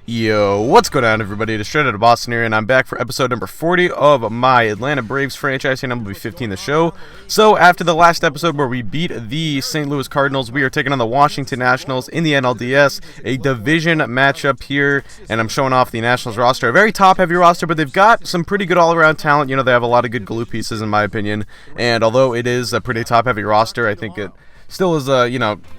Yo, what's going on, everybody? It is straight out of Boston here, and I'm back for episode number 40 of my Atlanta Braves franchise here on MLB 15 the show. So, after the last episode where we beat the St. Louis Cardinals, we are taking on the Washington Nationals in the NLDS, a division matchup here, and I'm showing off the Nationals roster. A very top-heavy roster, but they've got some pretty good all-around talent. You know, they have a lot of good glue pieces, in my opinion, and although it is a pretty top-heavy roster, I think it still is,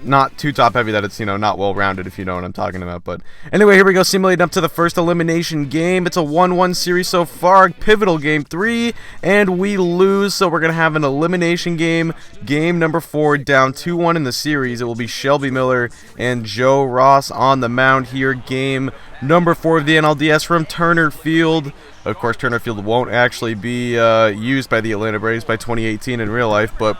not too top-heavy that it's, not well-rounded, if you know what I'm talking about. But anyway, here we go, simulating up to the first elimination game. It's a 1-1 series so far, pivotal game 3, and we lose, so we're going to have an elimination game, game number 4, down 2-1 in the series. It will be Shelby Miller and Joe Ross on the mound here, game number 4 of the NLDS from Turner Field. Of course, Turner Field won't actually be used by the Atlanta Braves by 2018 in real life, but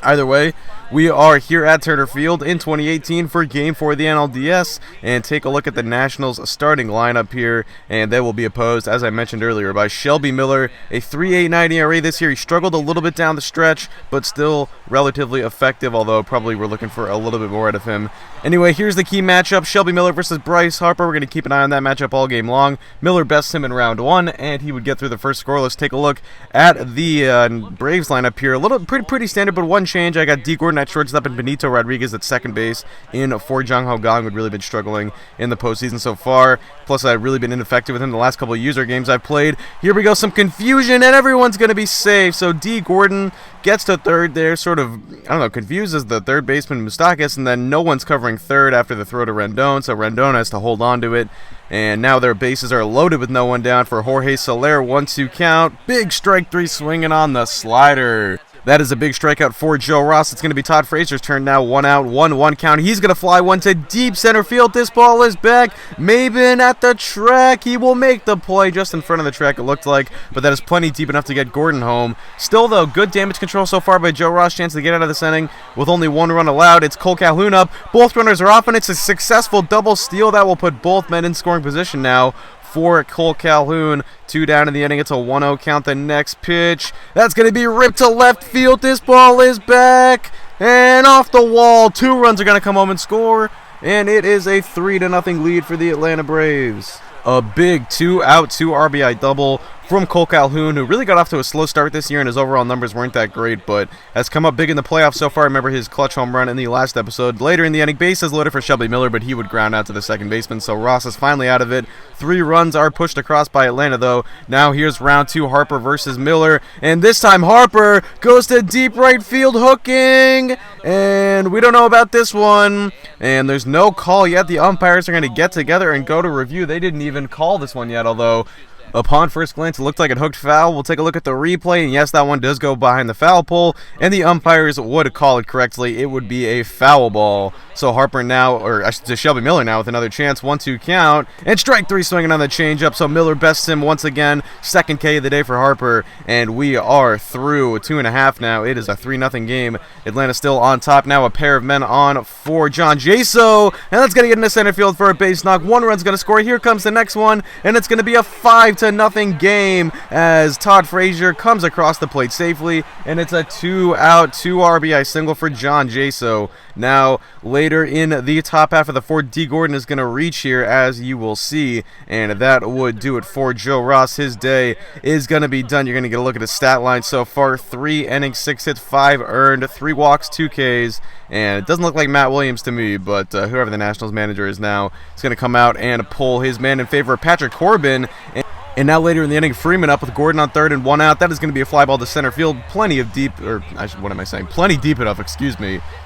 either way, we are here at Turner Field in 2018 for Game 4 of the NLDS, and take a look at the Nationals starting lineup here, and they will be opposed, as I mentioned earlier, by Shelby Miller, a 3.89 ERA this year. He struggled a little bit down the stretch, but still relatively effective, although probably we're looking for a little bit more out of him. Anyway, here's the key matchup, Shelby Miller versus Bryce Harper. We're going to keep an eye on that matchup all game long. Miller bests him in round 1, and he would get through the first score. Let's take a look at the Braves lineup here. A little pretty standard, but one change. I got D. Gordon at shortstop and Benito Rodriguez at second base in for Jung Ho Gong, who'd really been struggling in the postseason so far. Plus, I've really been ineffective with him the last couple of user games I've played. Here we go, some confusion, and everyone's going to be safe. So D. Gordon gets to third there, sort of, confuses the third baseman Moustakas, and then no one's covering third after the throw to Rendon, so Rendon has to hold on to it. And now their bases are loaded with no one down for Jorge Soler. 1-2 count. Big strike 3 swinging on the slider. That is a big strikeout for Joe Ross. It's going to be Todd Frazier's turn now. 1 out, 1-1 count. He's going to fly one to deep center field. This ball is back. Maben at the track. He will make the play just in front of the track, it looked like, but that is plenty deep enough to get Gordon home. Still, though, good damage control so far by Joe Ross. Chance to get out of this inning with only 1 run allowed. It's Cole Calhoun up. Both runners are off, and it's a successful double steal that will put both men in scoring position now for Cole Calhoun. 2 down in the inning. It's a 1-0 count. The next pitch, that's going to be ripped to left field. This ball is back and off the wall. 2 runs are going to come home and score, and it is a 3-0 lead for the Atlanta Braves. A big 2-out, 2 RBI double from Cole Calhoun, who really got off to a slow start this year, and his overall numbers weren't that great, but has come up big in the playoffs so far. Remember his clutch home run in the last episode. Later in the inning, bases loaded for Shelby Miller, but he would ground out to the second baseman, so Ross is finally out of it. 3 runs are pushed across by Atlanta, though. Now here's round 2, Harper versus Miller, and this time Harper goes to deep right field, hooking, and we don't know about this one, and there's no call yet. The umpires are going to get together and go to review. They didn't even call this one yet, although upon first glance, it looked like it hooked foul. We'll take a look at the replay, and yes, that one does go behind the foul pole, and the umpires would call it correctly. It would be a foul ball. So Harper now, or I should say Shelby Miller now with another chance. 1-2 count, and strike 3 swinging on the changeup. So Miller bests him once again. Second K of the day for Harper, and we are through 2.5 now. It is a 3-0 game. Atlanta still on top now. A pair of men on for John Jaso, and that's going to get into center field for a base knock. 1 run's going to score. Here comes the next one, and it's going to be a 5-0 game as Todd Frazier comes across the plate safely, and it's a 2-out, 2 RBI single for John Jaso. Now, later in the top half of the 4th, D. Gordon is going to reach here, as you will see, and that would do it for Joe Ross. His day is going to be done. You're going to get a look at his stat line so far. 3 innings, 6 hits, 5 earned, 3 walks, 2 Ks, and it doesn't look like Matt Williams to me, but whoever the Nationals manager is now is going to come out and pull his man in favor of Patrick Corbin. And now later in the inning, Freeman up with Gordon on third and 1 out. That is going to be a fly ball to center field. Plenty deep enough,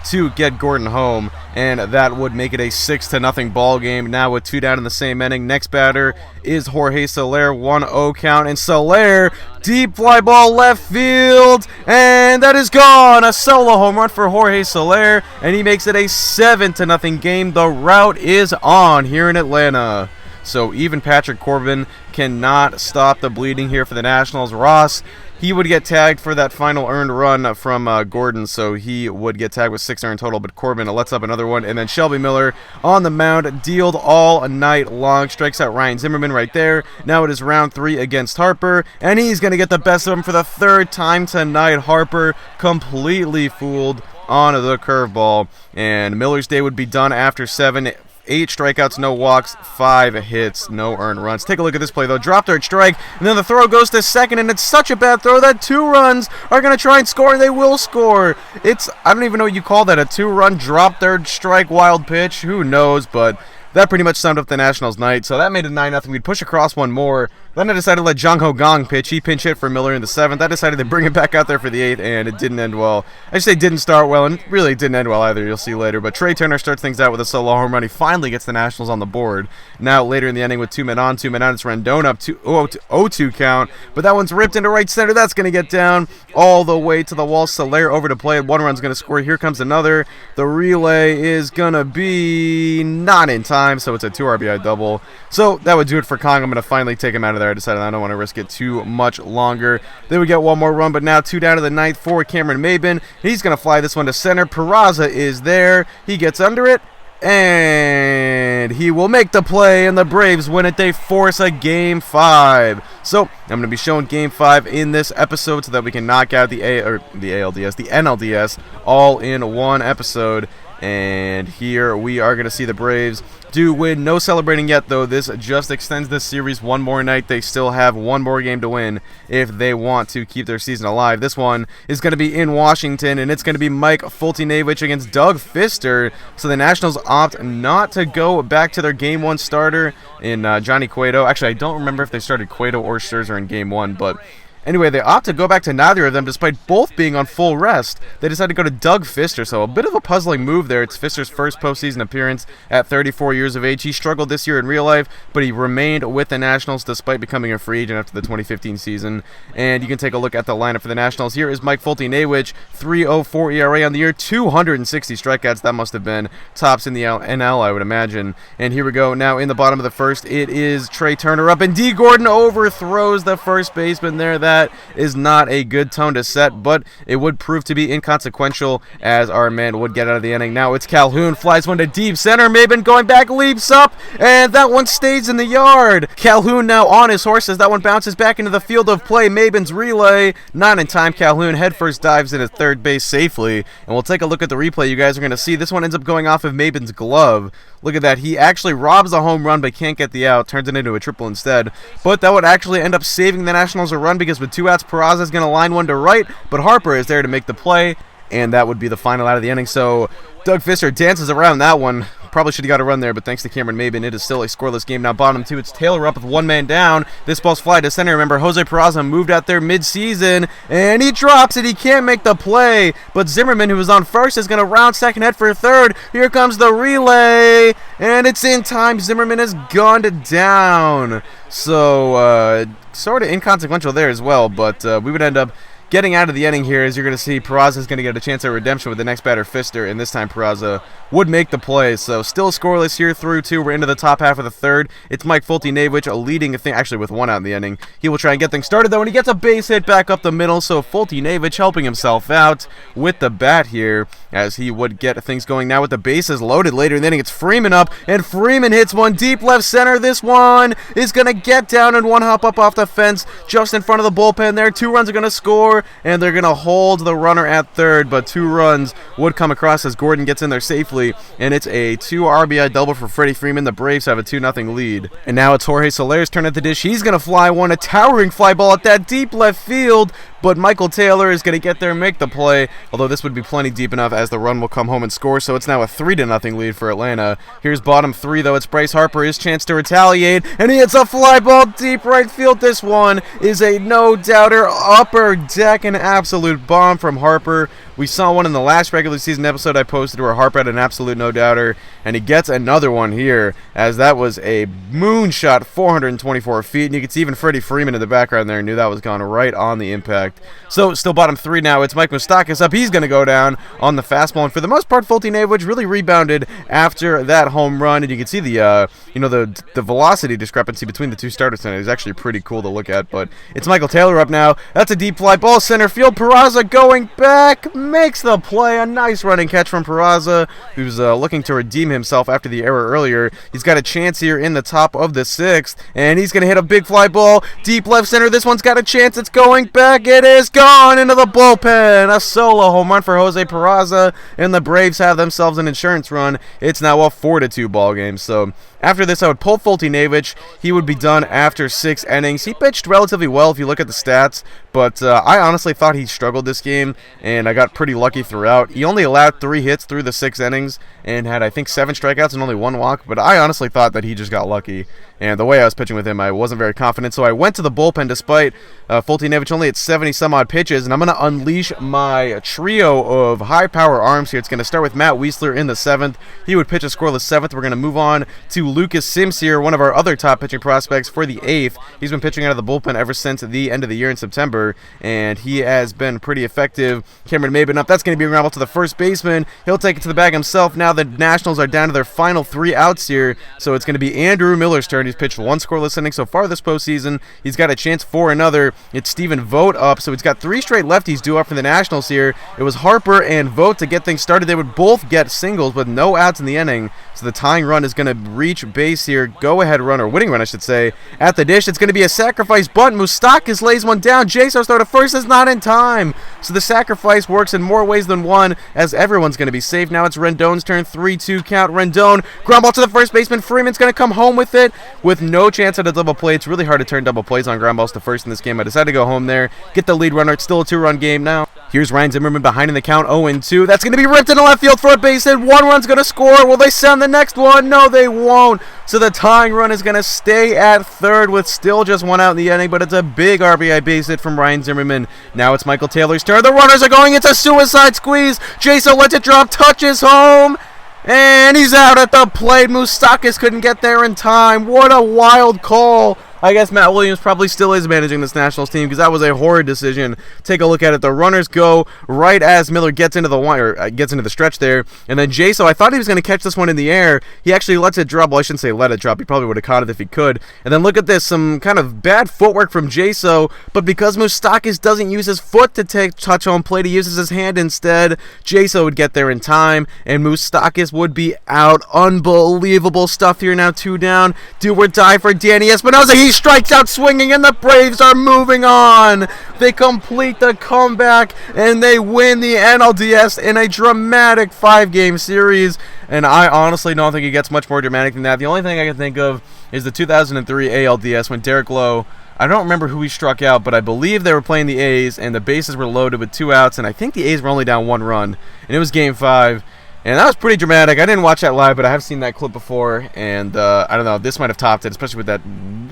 to get Gordon home. And that would make it a 6-0 ball game. Now with 2 down in the same inning. Next batter is Jorge Soler. 1-0 count. And Soler, deep fly ball left field. And that is gone. A solo home run for Jorge Soler. And he makes it a 7-0 game. The rout is on here in Atlanta. So even Patrick Corbin cannot stop the bleeding here for the Nationals. Ross, he would get tagged for that final earned run from Gordon, so he would get tagged with 6 earned total, but Corbin lets up another one. And then Shelby Miller on the mound, dealed all night long, strikes out Ryan Zimmerman right there. Now it is round 3 against Harper, and he's going to get the best of him for the 3rd time tonight. Harper completely fooled on the curveball, and Miller's day would be done after 7 8 strikeouts, no walks, 5 hits, no earned runs. Take a look at this play, though. Dropped our strike, and then the throw goes to second, and it's such a bad throw that 2 runs are going to try and score, and they will score. I don't even know what you call that, a 2-run drop third strike wild pitch. Who knows, but that pretty much summed up the Nationals' night. So that made it 9-0. We'd push across one more. Then I decided to let Jung Ho Gong pitch. He pinch hit for Miller in the 7th. I decided to bring him back out there for the 8th, and it didn't end well. I should say didn't start well, and really didn't end well either. You'll see later. But Trey Turner starts things out with a solo home run. He finally gets the Nationals on the board. Now, later in the inning with 2 men on, it's Rendon up to 0-2 count. But that one's ripped into right center. That's going to get down all the way to the wall. Soler over to play it. 1 run's going to score. Here comes another. The relay is going to be not in time, so it's a 2 RBI double. So that would do it for Kong. I'm going to finally take him out of there. I decided I don't want to risk it too much longer. Then we get one more run, but now 2 down to the 9th for Cameron Maben. He's going to fly this one to center. Peraza is there. He gets under it, and he will make the play, and the Braves win it. They force a Game 5. So I'm going to be showing Game 5 in this episode so that we can knock out the NLDS all in one episode. And here we are going to see the Braves do win. No celebrating yet, though. This just extends this series one more night. They still have one more game to win if they want to keep their season alive. This one is going to be in Washington, and it's going to be Mike Fultonavich against Doug Fister. So the Nationals opt not to go back to their Game 1 starter in Johnny Cueto. Actually, I don't remember if they started Cueto or Scherzer in Game 1, but anyway, they opt to go back to neither of them despite both being on full rest. They decided to go to Doug Fister, so a bit of a puzzling move there. It's Fister's first postseason appearance at 34 years of age. He struggled this year in real life, but he remained with the Nationals despite becoming a free agent after the 2015 season. And you can take a look at the lineup for the Nationals. Here is Mike Fultonavich, 3.04 ERA on the year, 260 strikeouts. That must have been tops in the NL, I would imagine. And here we go. Now in the bottom of the first, it is Trey Turner up, and D. Gordon overthrows the first baseman there. That is not a good tone to set, but it would prove to be inconsequential as our man would get out of the inning. Now it's Calhoun, flies one to deep center. Maben going back, leaps up, and that one stays in the yard. Calhoun now on his horse as that one bounces back into the field of play. Maben's relay, not in time. Calhoun headfirst dives in at third base safely, and we'll take a look at the replay. You guys are going to see this one ends up going off of Maben's glove. Look at that. He actually robs the home run but can't get the out, turns it into a triple instead. But that would actually end up saving the Nationals a run because with 2 outs, Peraza is going to line one to right, but Harper is there to make the play, and that would be the final out of the inning. So Doug Fister dances around that one. Probably should have got a run there, but thanks to Cameron Maben, it is still a scoreless game. Now bottom 2, it's Taylor up with 1 man down. This ball's fly to center. Remember, Jose Peraza moved out there mid-season, and he drops it. He can't make the play, but Zimmerman, who was on first, is going to round second, head for third. Here comes the relay, and it's in time. Zimmerman has gone down. So sort of inconsequential there as well, but we would end up getting out of the inning here, as you're going to see, Peraza is going to get a chance at redemption with the next batter, Fister, and this time Peraza would make the play. So still scoreless here through 2. We're into the top half of the third. It's Mike Fultonavich, a leading thing, actually with 1 out in the inning. He will try and get things started, though, and he gets a base hit back up the middle. So Fultonavich helping himself out with the bat here, as he would get things going now with the bases loaded later in the inning. It's Freeman up, and Freeman hits one deep left center. This one is going to get down and one hop up off the fence just in front of the bullpen there. 2 runs are going to score, and they're going to hold the runner at third, but 2 runs would come across as Gordon gets in there safely, and it's a 2 RBI double for Freddie Freeman. The Braves have a 2-0 lead. And now it's Jorge Soler's turn at the dish. He's going to fly one, a towering fly ball at that deep left field, but Michael Taylor is going to get there and make the play, although this would be plenty deep enough as the run will come home and score, so it's now a 3-0 lead for Atlanta. Here's bottom 3, though. It's Bryce Harper, his chance to retaliate, and he hits a fly ball deep right field. This one is a no-doubter, upper deck, an absolute bomb from Harper. We saw one in the last regular season episode I posted where Harper had an absolute no-doubter, and he gets another one here, as that was a moonshot 424 feet, and you can see even Freddie Freeman in the background there knew that was gone right on the impact. So still bottom 3 now. It's Mike Moustakas up. He's going to go down on the fastball, and for the most part, Fultonavich really rebounded after that home run, and you can see the the velocity discrepancy between the 2 starters tonight is actually pretty cool to look at. But it's Michael Taylor up now. That's a deep fly ball center field. Peraza going back, makes the play. A nice running catch from Peraza, who's looking to redeem himself after the error earlier. He's got a chance here in the top of the 6th, and he's going to hit a big fly ball deep left center. This one's got a chance. It's going back. It is gone into the bullpen. A solo home run for Jose Peraza, and the Braves have themselves an insurance run. It's now a 4-2 ball game. So after this, I would pull Foltynewicz. He would be done after 6 innings. He pitched relatively well if you look at the stats, but I honestly thought he struggled this game, and I got pretty lucky throughout. He only allowed 3 hits through the 6 innings and had, I think, 7 strikeouts and only 1 walk, but I honestly thought that he just got lucky. And the way I was pitching with him, I wasn't very confident, so I went to the bullpen despite Foltynewicz only at 70-some-odd pitches, and I'm going to unleash my trio of high-power arms here. It's going to start with Matt Wiesler in the 7th. He would pitch a scoreless 7th. We're going to move on to Lucas Sims here, one of our other top pitching prospects, for the 8th. He's been pitching out of the bullpen ever since the end of the year in September, and he has been pretty effective. Cameron Maben up. That's going to be a ground ball to the first baseman. He'll take it to the bag himself. Now the Nationals are down to their final 3 outs here, so it's going to be Andrew Miller's turn. He's pitched 1 scoreless inning so far this postseason. He's got a chance for another. It's Stephen Vogt up, so he's got 3 straight lefties due up for the Nationals here. It was Harper and Vogt to get things started. They would both get singles with no outs in the inning, so the tying run is going to reach base here. Go-ahead run, or winning run, I should say, at the dish. It's going to be a sacrifice bunt. Moustakas lays one down. Jasos throw to first is not in time, so the sacrifice works in more ways than one, as everyone's going to be safe. Now it's Rendon's turn. 3-2 count. Rendon, ground ball to the first baseman. Freeman's going to come home with it with no chance at a double play. It's really hard to turn double plays on ground balls to first in this game. I decided to go home there, get the lead runner. It's still a 2-run game now. Here's Ryan Zimmerman behind in the count, 0-2. That's going to be ripped into left field for a base hit. 1 run's going to score. Will they send the next one? No, they won't. So the tying run is going to stay at third with still just 1 out in the inning, but it's a big RBI base hit from Ryan Zimmerman. Now it's Michael Taylor's turn. The runners are going. It's a suicide squeeze. Jaso lets it drop, touches home, and he's out at the plate. Moustakas couldn't get there in time. What a wild call. I guess Matt Williams probably still is managing this Nationals team, because that was a horrid decision. Take a look at it. The runners go right as Miller gets into the gets into the stretch there, and then Jaso, I thought he was going to catch this one in the air. He actually lets it drop. Well, I shouldn't say let it drop. He probably would have caught it if he could. And then look at this, some kind of bad footwork from Jaso, but because Moustakas doesn't use his foot to touch home plate, he uses his hand instead. Jaso would get there in time, and Moustakas would be out. Unbelievable stuff here now. 2 down. Do or die for Danny Espinosa. He strikes out swinging, and the Braves are moving on. They complete the comeback, and they win the NLDS in a dramatic 5-game series. And I honestly don't think it gets much more dramatic than that. The only thing I can think of is the 2003 ALDS when Derek Lowe, I don't remember who he struck out, but I believe they were playing the A's, and the bases were loaded with 2 outs, and I think the A's were only down 1 run, and it was Game 5. And that was pretty dramatic. I didn't watch that live, but I have seen that clip before, and I don't know, this might have topped it, especially with that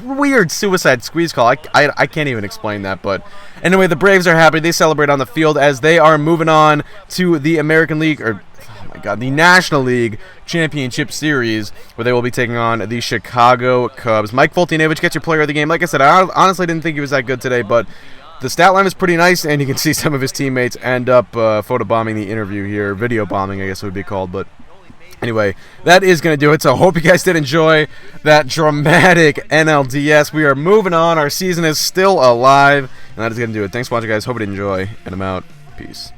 weird suicide squeeze call. I can't even explain that, but anyway, the Braves are happy. They celebrate on the field as they are moving on to the American League, or oh my God, the National League Championship Series, where they will be taking on the Chicago Cubs. Mike Foltynewicz gets your player of the game. Like I said, I honestly didn't think he was that good today, but the stat line is pretty nice, and you can see some of his teammates end up photobombing the interview here. Video bombing, I guess it would be called. But anyway, that is going to do it. So I hope you guys did enjoy that dramatic NLDS. We are moving on. Our season is still alive, and that is going to do it. Thanks for watching, guys. Hope you did enjoy, and I'm out. Peace.